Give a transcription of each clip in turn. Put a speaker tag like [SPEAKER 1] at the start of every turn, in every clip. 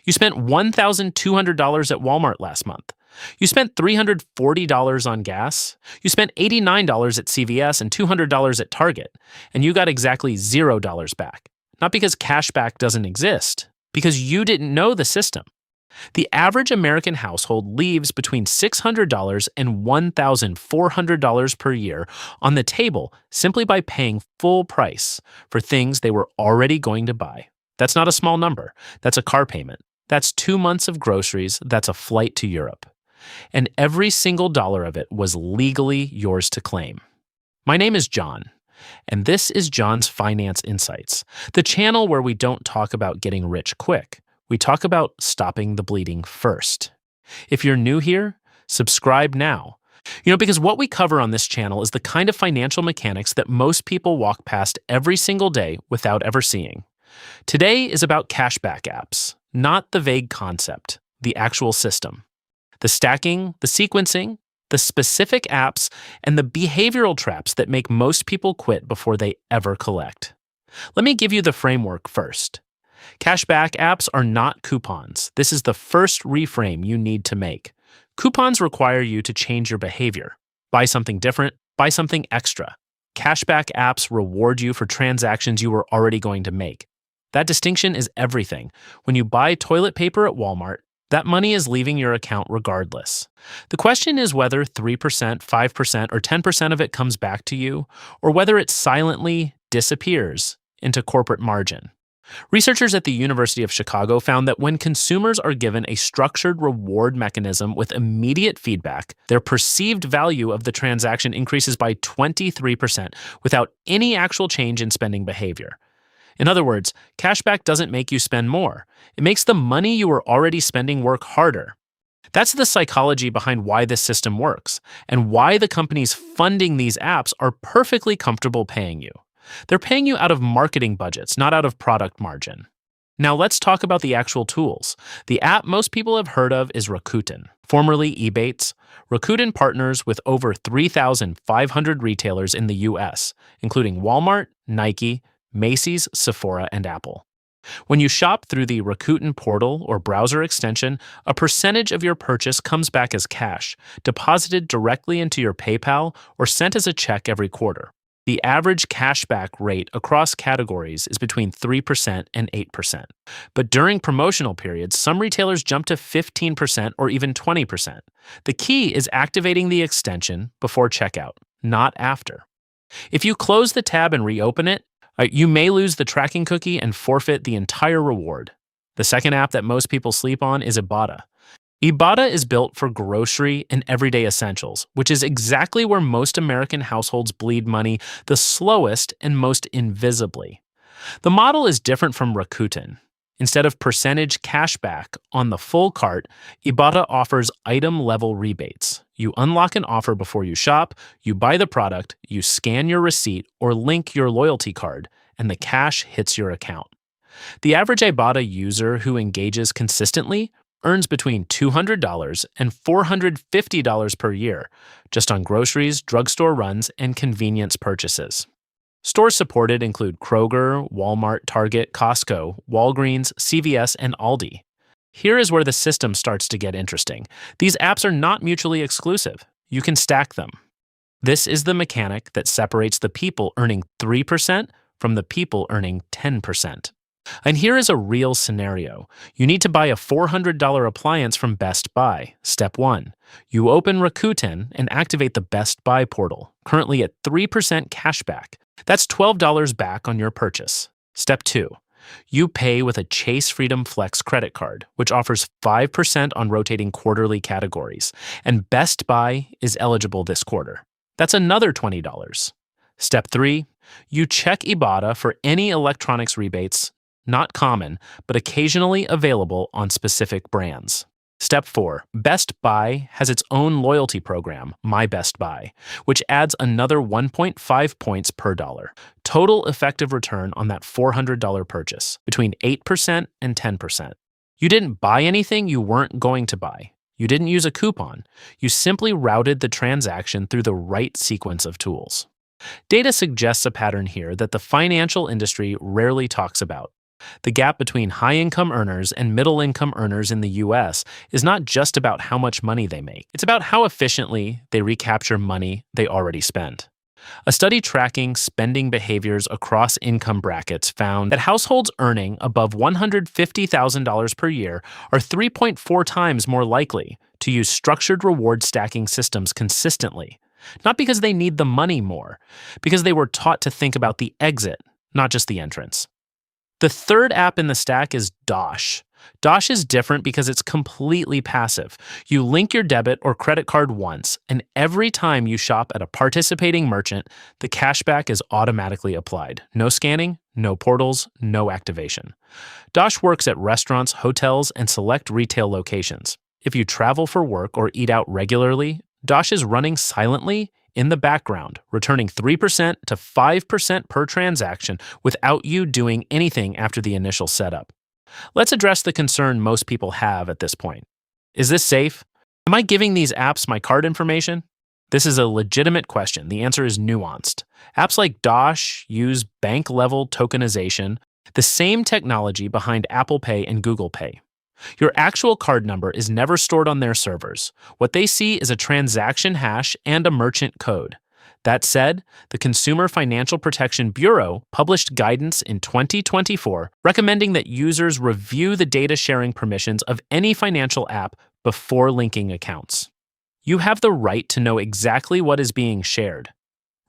[SPEAKER 1] You spent $1,200 at Walmart last month. You spent $340 on gas. You spent $89 at CVS and $200 at Target, and you got exactly $0 back. Not because cashback doesn't exist, because you didn't know the system. The average American household leaves between $600 and $1,400 per year on the table simply by paying full price for things they were already going to buy. That's not a small number. That's a car payment. That's 2 months of groceries. That's a flight to Europe. And every single dollar of it was legally yours to claim. My name is John, and this is John's Finance Insights, the channel where we don't talk about getting rich quick. We talk about stopping the bleeding first. If you're new here, subscribe now. Because what we cover on this channel is the kind of financial mechanics that most people walk past every single day without ever seeing. Today is about cashback apps, not the vague concept, the actual system. The stacking, the sequencing, the specific apps, and the behavioral traps that make most people quit before they ever collect. Let me give you the framework first. Cashback apps are not coupons. This is the first reframe you need to make. Coupons require you to change your behavior. Buy something different, buy something extra. Cashback apps reward you for transactions you were already going to make. That distinction is everything. When you buy toilet paper at Walmart, that money is leaving your account regardless. The question is whether 3%, 5%, or 10% of it comes back to you, or whether it silently disappears into corporate margin. Researchers at the University of Chicago found that when consumers are given a structured reward mechanism with immediate feedback, their perceived value of the transaction increases by 23% without any actual change in spending behavior. In other words, cashback doesn't make you spend more. It makes the money you were already spending work harder. That's the psychology behind why this system works, and why the companies funding these apps are perfectly comfortable paying you. They're paying you out of marketing budgets, not out of product margin. Now let's talk about the actual tools. The app most people have heard of is Rakuten, formerly Ebates. Rakuten partners with over 3,500 retailers in the US, including Walmart, Nike, Macy's, Sephora, and Apple. When you shop through the Rakuten portal or browser extension, a percentage of your purchase comes back as cash, deposited directly into your PayPal or sent as a check every quarter. The average cashback rate across categories is between 3% and 8%. But during promotional periods, some retailers jump to 15% or even 20%. The key is activating the extension before checkout, not after. If you close the tab and reopen it, you may lose the tracking cookie and forfeit the entire reward. The second app that most people sleep on is Ibotta. Ibotta is built for grocery and everyday essentials, which is exactly where most American households bleed money the slowest and most invisibly. The model is different from Rakuten. Instead of percentage cashback on the full cart, Ibotta offers item-level rebates. You unlock an offer before you shop, you buy the product, you scan your receipt or link your loyalty card, and the cash hits your account. The average Ibotta user who engages consistently earns between $200 and $450 per year, just on groceries, drugstore runs, and convenience purchases. Stores supported include Kroger, Walmart, Target, Costco, Walgreens, CVS, and Aldi. Here is where the system starts to get interesting. These apps are not mutually exclusive. You can stack them. This is the mechanic that separates the people earning 3% from the people earning 10%. And here is a real scenario. You need to buy a $400 appliance from Best Buy. Step 1. You open Rakuten and activate the Best Buy portal, currently at 3% cashback. That's $12 back on your purchase. Step 2. You pay with a Chase Freedom Flex credit card, which offers 5% on rotating quarterly categories, and Best Buy is eligible this quarter. That's another $20. Step 3. You check Ibotta for any electronics rebates, not common, but occasionally available on specific brands. Step 4. Best Buy has its own loyalty program, My Best Buy, which adds another 1.5 points per dollar. Total effective return on that $400 purchase, between 8% and 10%. You didn't buy anything you weren't going to buy. You didn't use a coupon. You simply routed the transaction through the right sequence of tools. Data suggests a pattern here that the financial industry rarely talks about. The gap between high-income earners and middle-income earners in the US is not just about how much money they make. It's about how efficiently they recapture money they already spent. A study tracking spending behaviors across income brackets found that households earning above $150,000 per year are 3.4 times more likely to use structured reward stacking systems consistently. Not because they need the money more, because they were taught to think about the exit, not just the entrance. The third app in the stack is Dosh. Dosh is different because it's completely passive. You link your debit or credit card once, and every time you shop at a participating merchant, the cashback is automatically applied. No scanning, no portals, no activation. Dosh works at restaurants, hotels, and select retail locations. If you travel for work or eat out regularly, Dosh is running silently in the background, returning 3% to 5% per transaction without you doing anything after the initial setup. Let's address the concern most people have at this point. Is this safe? Am I giving these apps my card information? This is a legitimate question. The answer is nuanced. Apps like Dosh use bank-level tokenization, the same technology behind Apple Pay and Google Pay. Your actual card number is never stored on their servers. What they see is a transaction hash and a merchant code. That said, the Consumer Financial Protection Bureau published guidance in 2024 recommending that users review the data sharing permissions of any financial app before linking accounts. You have the right to know exactly what is being shared.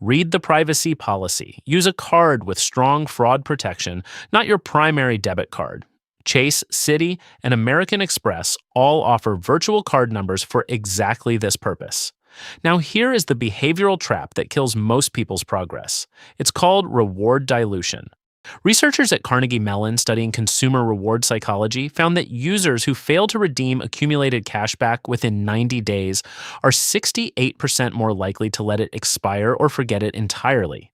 [SPEAKER 1] Read the privacy policy. Use a card with strong fraud protection, not your primary debit card. Chase, Citi, and American Express all offer virtual card numbers for exactly this purpose. Now here is the behavioral trap that kills most people's progress. It's called reward dilution. Researchers at Carnegie Mellon studying consumer reward psychology found that users who fail to redeem accumulated cashback within 90 days are 68% more likely to let it expire or forget it entirely.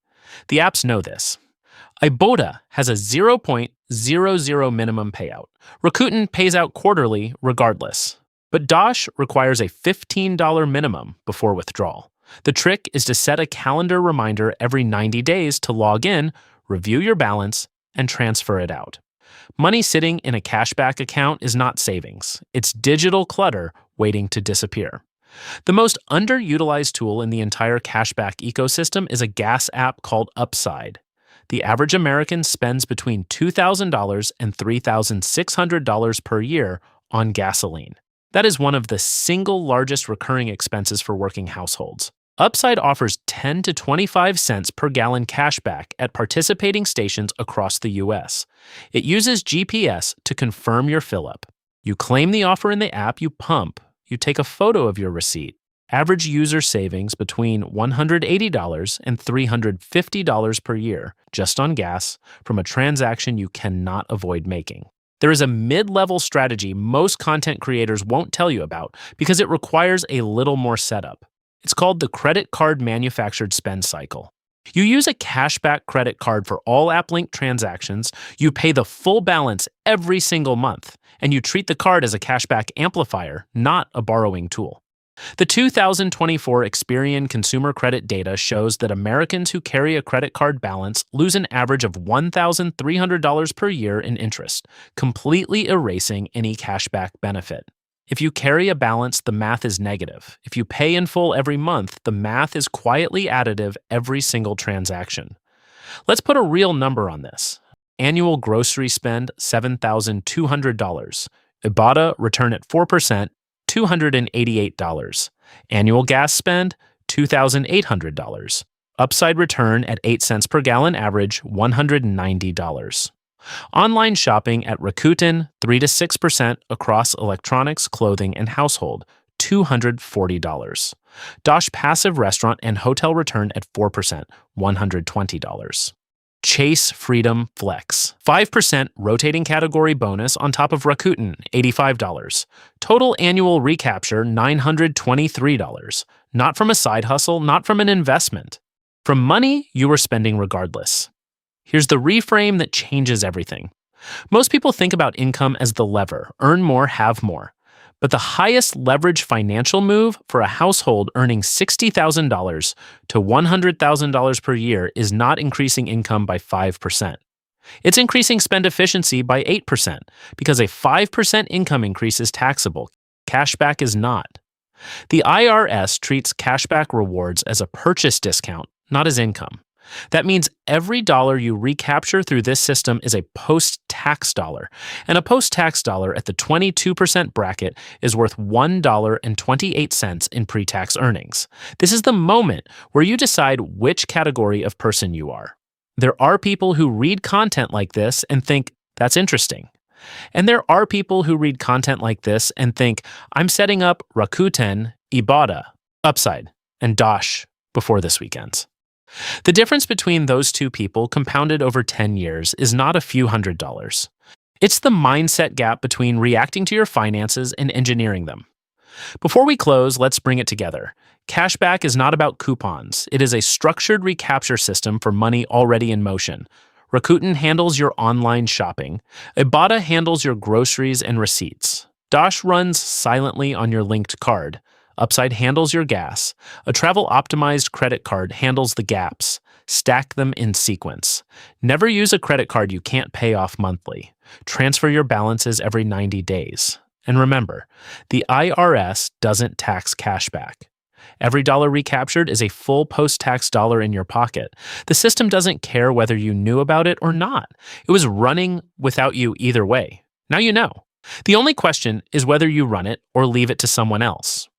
[SPEAKER 1] The apps know this. Ibotta has a 0.00 minimum payout. Rakuten pays out quarterly regardless. But Dosh requires a $15 minimum before withdrawal. The trick is to set a calendar reminder every 90 days to log in, review your balance, and transfer it out. Money sitting in a cashback account is not savings. It's digital clutter waiting to disappear. The most underutilized tool in the entire cashback ecosystem is a gas app called Upside. The average American spends between $2,000 and $3,600 per year on gasoline. That is one of the single largest recurring expenses for working households. Upside offers 10 to 25 cents per gallon cashback at participating stations across the U.S. It uses GPS to confirm your fill-up. You claim the offer in the app, you pump, you take a photo of your receipt. Average user savings between $180 and $350 per year just on gas from a transaction you cannot avoid making. There is a mid-level strategy most content creators won't tell you about because it requires a little more setup. It's called the credit card manufactured spend cycle. You use a cashback credit card for all app-linked transactions, you pay the full balance every single month, and you treat the card as a cashback amplifier, not a borrowing tool. The 2024 Experian consumer credit data shows that Americans who carry a credit card balance lose an average of $1,300 per year in interest, completely erasing any cashback benefit. If you carry a balance, the math is negative. If you pay in full every month, the math is quietly additive every single transaction. Let's put a real number on this. Annual grocery spend, $7,200. Ibotta return at 4%, $288. Annual gas spend, $2,800. Upside return at 8 cents per gallon average, $190. Online shopping at Rakuten, 3 to 6% across electronics, clothing, and household, $240. Dosh passive restaurant and hotel return at 4%, $120. Chase Freedom Flex, 5% rotating category bonus on top of Rakuten, $85. Total annual recapture, $923. Not from a side hustle, not from an investment. From money you were spending regardless. Here's the reframe that changes everything. Most people think about income as the lever, earn more, have more. But the highest leverage financial move for a household earning $60,000 to $100,000 per year is not increasing income by 5%. It's increasing spend efficiency by 8% because a 5% income increase is taxable. Cashback is not. The IRS treats cashback rewards as a purchase discount, not as income. That means every dollar you recapture through this system is a post-tax dollar, and a post-tax dollar at the 22% bracket is worth $1.28 in pre-tax earnings. This is the moment where you decide which category of person you are. There are people who read content like this and think, that's interesting. And there are people who read content like this and think, I'm setting up Rakuten, Ibotta, Upside, and Dosh before this weekend. The difference between those two people compounded over 10 years is not a few $100s. It's the mindset gap between reacting to your finances and engineering them. Before we close, let's bring it together. Cashback is not about coupons. It is a structured recapture system for money already in motion. Rakuten handles your online shopping. Ibotta handles your groceries and receipts. Dosh runs silently on your linked card. Upside handles your gas. A travel-optimized credit card handles the gaps. Stack them in sequence. Never use a credit card you can't pay off monthly. Transfer your balances every 90 days. And remember, the IRS doesn't tax cashback. Every dollar recaptured is a full post-tax dollar in your pocket. The system doesn't care whether you knew about it or not. It was running without you either way. Now you know. The only question is whether you run it or leave it to someone else.